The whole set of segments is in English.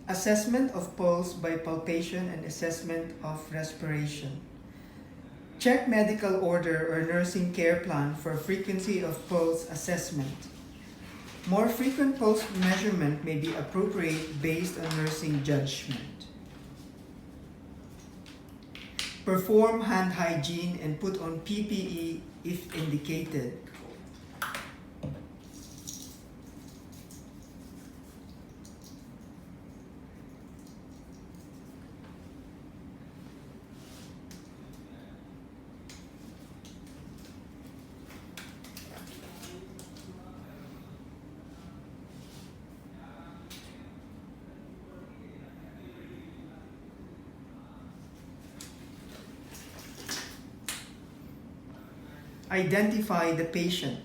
Assessment of pulse by palpation and assessment of respiration. Check medical order or nursing care plan for frequency of pulse assessment. More frequent pulse measurement may be appropriate based on nursing judgment. Perform hand hygiene and put on PPE if indicated. Identify the patient.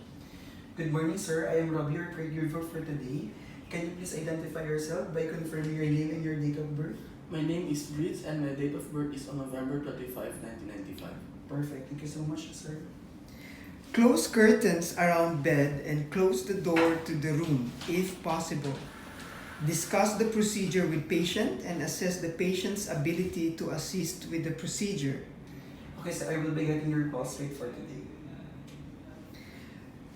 Good morning, sir. I am Robbie, your caregiver for today. Can you please identify yourself by confirming your name and your date of birth? My name is Bridge and my date of birth is on November 25, 1995. Perfect. Thank you so much, sir. Close curtains around bed and close the door to the room if possible. Discuss the procedure with patient and assess the patient's ability to assist with the procedure. Okay, so I will be getting your pulse rate for today.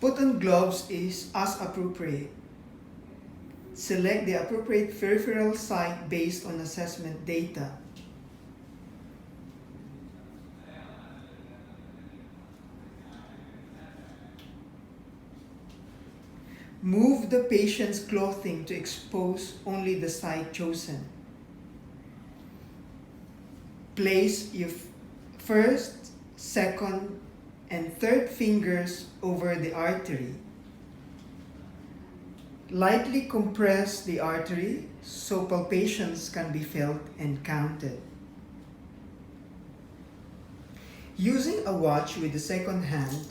Put on gloves as appropriate. Select the appropriate peripheral site based on assessment data. Move the patient's clothing to expose only the site chosen. Place your first, second, and third fingers over the artery. Lightly compress the artery so palpations can be felt and counted. Using a watch with the second hand,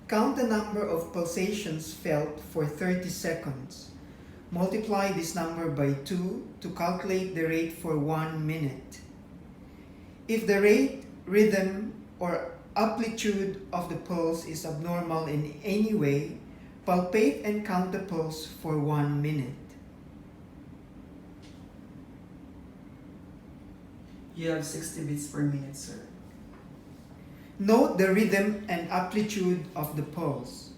count the number of pulsations felt for 30 seconds. Multiply this number by 2 to calculate the rate for 1 minute. If the rate, rhythm, or amplitude of the pulse is abnormal in any way, palpate and count the pulse for 1 minute. You have 60 beats per minute, sir. Note the rhythm and amplitude of the pulse.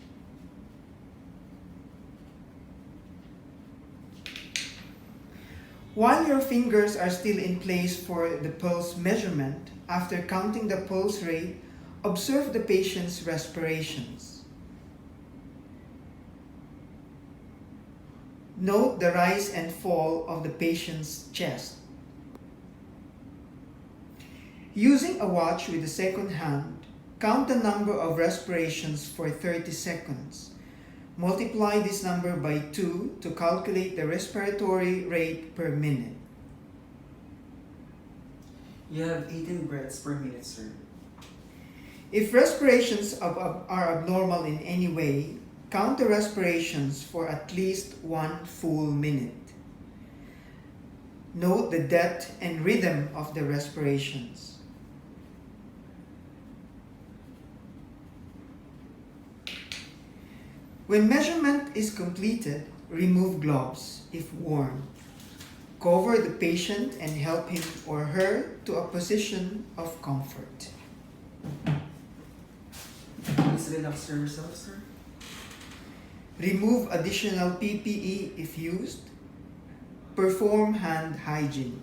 While your fingers are still in place for the pulse measurement, after counting the pulse rate, observe the patient's respirations. Note the rise and fall of the patient's chest. Using a watch with the second hand, count the number of respirations for 30 seconds. Multiply this number by 2 to calculate the respiratory rate per minute. You have 18 breaths per minute, sir. If respirations are abnormal in any way, count the respirations for at least 1 full minute. Note the depth and rhythm of the respirations. When measurement is completed, remove gloves if worn. Cover the patient and help him or her to a position of comfort. Please relax yourself, sir. Remove additional PPE if used. Perform hand hygiene.